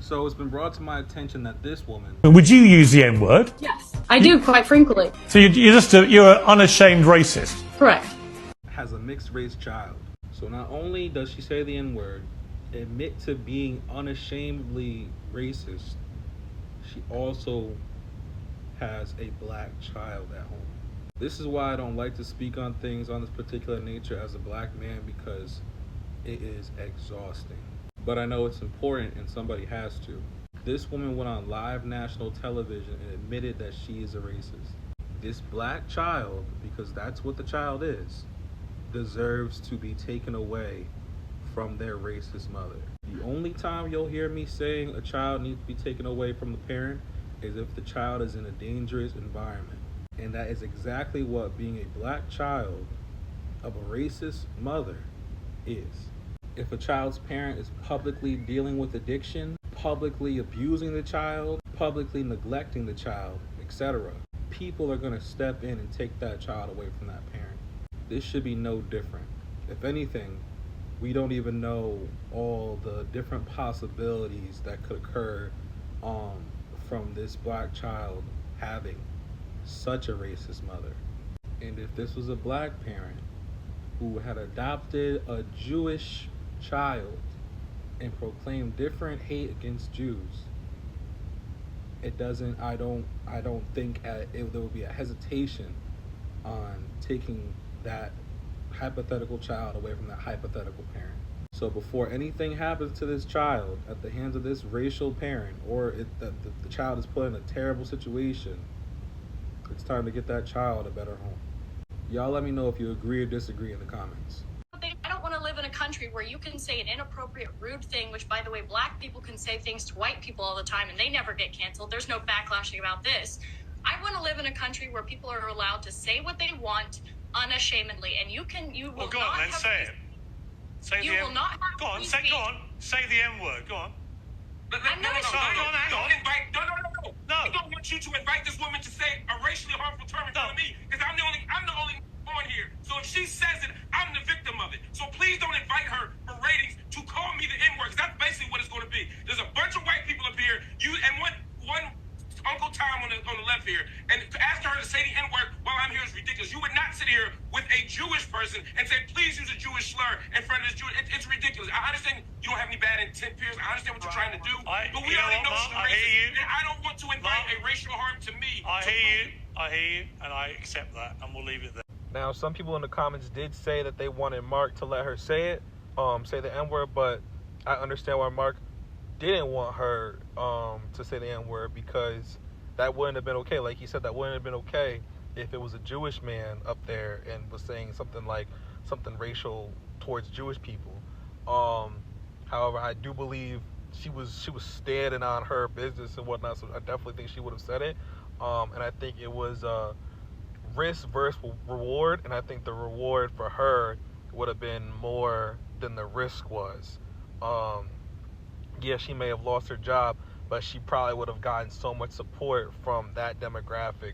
So it's been brought to my attention that this woman... Would you use the N-word? Yes, I do, quite frequently. So you're an unashamed racist? Correct. ...has a mixed-race child. So not only does she say the N-word, admit to being unashamedly racist, she also has a black child at home. This is why I don't like to speak on things on this particular nature as a black man, because it is exhausting. But I know it's important and somebody has to. This woman went on live national television and admitted that she is a racist. This black child, because that's what the child is, deserves to be taken away from their racist mother. The only time you'll hear me saying a child needs to be taken away from the parent is if the child is in a dangerous environment. And that is exactly what being a black child of a racist mother is. If a child's parent is publicly dealing with addiction, publicly abusing the child, publicly neglecting the child, etc., people are going to step in and take that child away from that parent. This should be no different. If anything, we don't even know all the different possibilities that could occur from this black child having such a racist mother. And if this was a black parent who had adopted a Jewish child and proclaimed different hate against Jews, I don't think there would be a hesitation on taking that hypothetical child away from that hypothetical parent. So before anything happens to this child at the hands of this racial parent, or the child is put in a terrible situation, it's time to get that child a better home. Y'all let me know if you agree or disagree in the comments. I don't want to live in a country where you can say an inappropriate, rude thing, which, by the way, black people can say things to white people all the time and they never get canceled. There's no backlashing about this. I want to live in a country where people are allowed to say what they want unashamedly, and you will go not on then, have say it. Say you the will M- not have Go on, free say speech. go on. Say the M word. Go on. I'm not ashamed. Go on, hang on. No. I don't want you to invite this woman to say a racially harmful term in front of me, because I'm the only on here. So if she says it, I'm the victim of it. So please don't invite her for ratings to call me the N-word, because that's basically what it's going to be. There's a bunch of white people up here, one Uncle Tom on the left here, and asking her to say the N-word while I'm here is ridiculous. You would not sit here with a Jewish person and say, please use a Jewish slur in front of this Jewish. It's ridiculous. I understand you don't have any bad intent, Pierce. I understand what you're trying to do. But we already know she's Mark, I hear you. racist. And I don't want to invite a racial harm to me. I hear you, and I accept that, and we'll leave it there. Now, some people in the comments did say that they wanted Mark to let her say it, say the N-word, but I understand why Mark didn't want her to say the N-word, because that wouldn't have been okay. Like he said, that wouldn't have been okay if it was a Jewish man up there and was saying something racial towards Jewish people. However, I do believe she was standing on her business and whatnot, so I definitely think she would have said it. And I think it was risk versus reward, and I think the reward for her would have been more than the risk was. Yeah, she may have lost her job, but she probably would have gotten so much support from that demographic.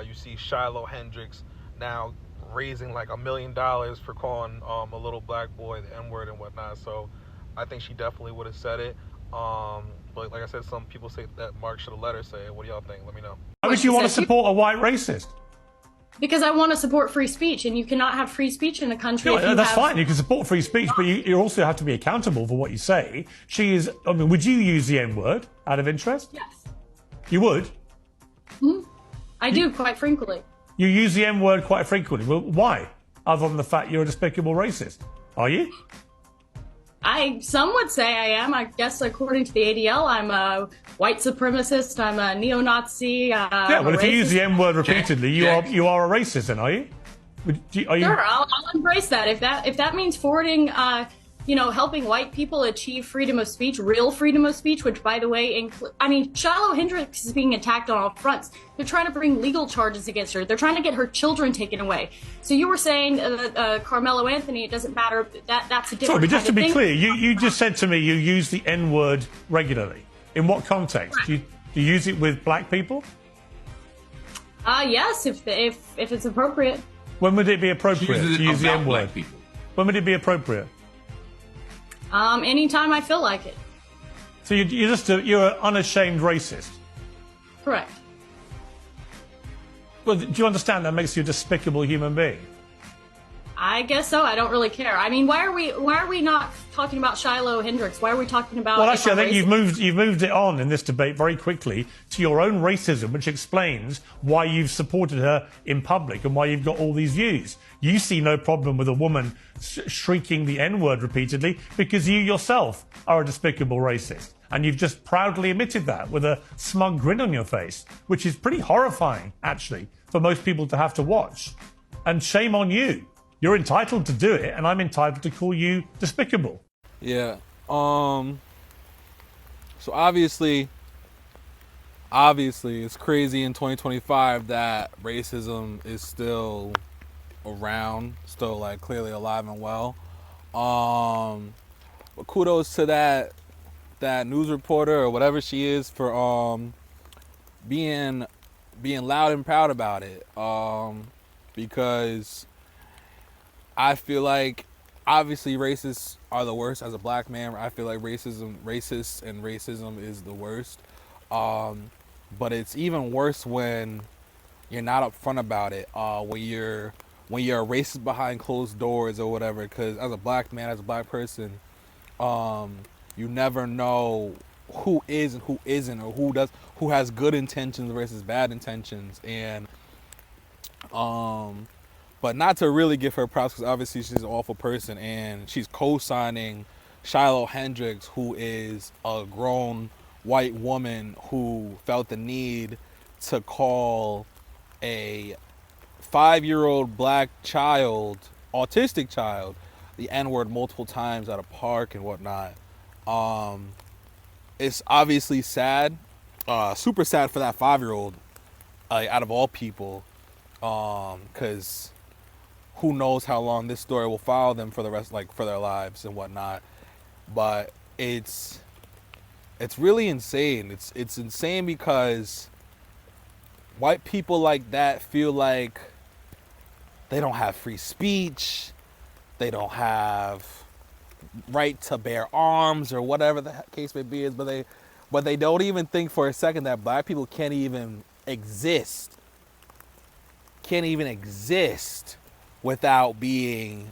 You see Shiloh Hendricks now raising like $1 million for calling a little black boy the N-word and whatnot. So I think she definitely would have said it. But like I said, some people say that Mark should have let her say it. What do y'all think? Let me know. Why would you want to support a white racist? Because I want to support free speech, and you cannot have free speech in a country. No, that's fine. You can support free speech, but you also have to be accountable for what you say. Would you use the N-word out of interest? Yes. You would? I do, quite frequently. You use the N-word quite frequently. Well, why? Other than the fact you're a despicable racist. Are you? Some would say I am. I guess according to the ADL, I'm a white supremacist. I'm a neo-Nazi. Yeah, well, if you use the N-word repeatedly, you are a racist, then, are you? Sure, I'll embrace that. If that means forwarding, helping white people achieve freedom of speech, real freedom of speech, which, by the way, Shiloh Hendricks is being attacked on all fronts. They're trying to bring legal charges against her. They're trying to get her children taken away. So you were saying, Carmelo Anthony, it doesn't matter. That's a different. Sorry, but just to be thing. clear, you just said to me you use the N-word regularly. In what context? Right. Do you use it with black people? Yes, if it's appropriate. When would it be appropriate to use the N-word? When would it be appropriate? Anytime I feel like it. So you're an unashamed racist. Correct. Well, do you understand that makes you a despicable human being? I guess so. I don't really care. I mean, why are we not talking about Shiloh Hendricks? Why are we talking about? Well, actually, I think you've moved it on in this debate very quickly to your own racism, which explains why you've supported her in public and why you've got all these views. You see no problem with a woman shrieking the N-word repeatedly because you yourself are a despicable racist. And you've just proudly admitted that with a smug grin on your face, which is pretty horrifying, actually, for most people to have to watch. And shame on you. You're entitled to do it, and I'm entitled to call you despicable. Yeah. So obviously, it's crazy in 2025 that racism is still around, still like clearly alive and well. But kudos to that news reporter or whatever she is for being loud and proud about it. Because I feel like obviously racists are the worst. As a black man, I feel like racist and racism is the worst. But it's even worse when you're not upfront about it. When you're a racist behind closed doors or whatever. Because as a black man, as a black person, you never know who is and who isn't, or who has good intentions versus bad intentions. And but not to really give her props, because obviously she's an awful person, and she's co-signing Shiloh Hendricks, who is a grown white woman who felt the need to call a 5-year-old black child, autistic child, the N-word multiple times at a park and whatnot. It's obviously sad, super sad for that 5-year-old, out of all people, because who knows how long this story will follow them for the rest, like for their lives and whatnot. But it's really insane. It's insane because white people like that feel like they don't have free speech, they don't have right to bear arms or whatever the case may be, but they don't even think for a second that black people can't even exist without being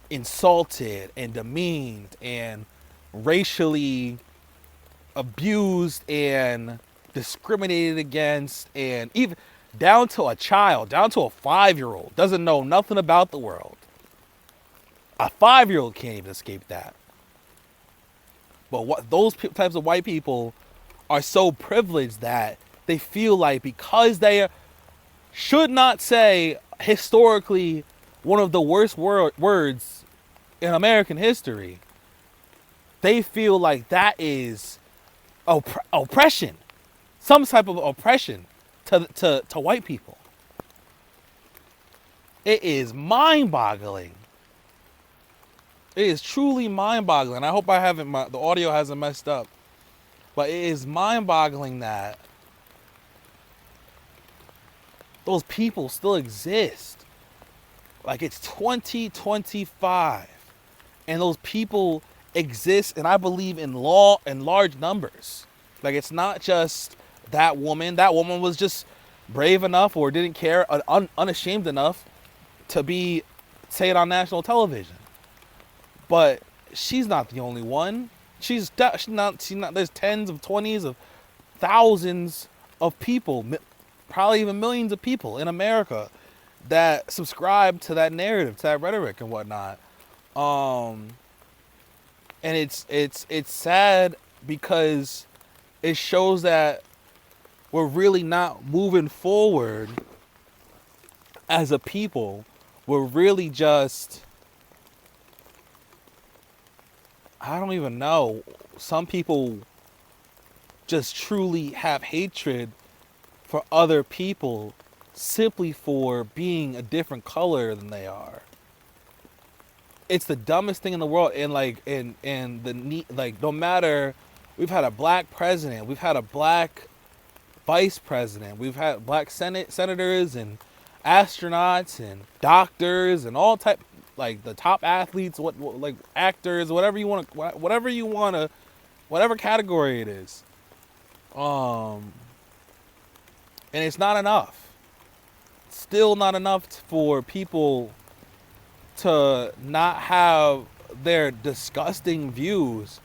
insulted and demeaned and racially abused and discriminated against, and even down to a child, down to a 5-year-old, doesn't know nothing about the world. A 5-year-old can't even escape that. But what those types of white people are so privileged that they feel like because they should not say historically one of the worst words in American history, they feel like that is oppression, some type of oppression to white people. It is mind-boggling. It is truly mind-boggling. I hope the audio hasn't messed up, but it is mind-boggling that those people still exist. Like, it's 2025, and those people exist, and I believe in large numbers. Like, it's not just that woman. That woman was just brave enough or didn't care, unashamed enough to say it on national television. But she's not the only one. She's not. There's tens of 20s of thousands of people, probably even millions of people in America that subscribe to that narrative, to that rhetoric and whatnot. And it's sad because it shows that we're really not moving forward as a people. We're really just, I don't even know. Some people just truly have hatred for other people simply for being a different color than they are. It's the dumbest thing in the world. And no matter, we've had a black president, we've had a black vice president, we've had black senators and astronauts and doctors and all type, like the top athletes, like actors, whatever you want to whatever category it is. And it's not enough. Still not enough for people to not have their disgusting views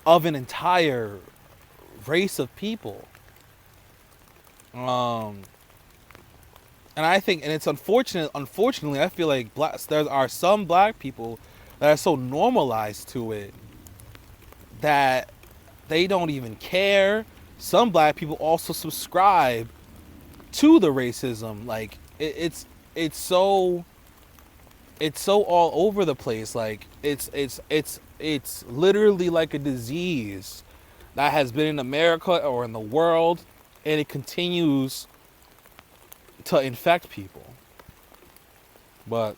of an entire race of people. And I think, and it's unfortunately, I feel like there are some black people that are so normalized to it that they don't even care. Some black people also subscribe to the racism. Like it's so all over the place. Like it's literally like a disease that has been in America or in the world, and it continues to infect people. But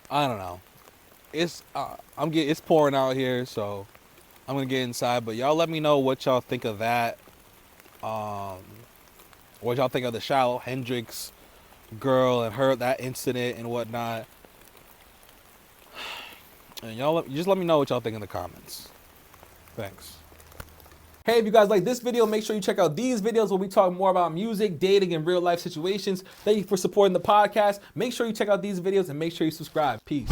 I don't know. It's pouring out here, so I'm gonna get inside. But y'all let me know what y'all think of that. What y'all think of the Shallow Hendrix girl and that incident and whatnot. And y'all just let me know what y'all think in the comments. Thanks. Hey, if you guys like this video, make sure you check out these videos where we talk more about music, dating, and real life situations. Thank you for supporting the podcast. Make sure you check out these videos and make sure you subscribe. Peace.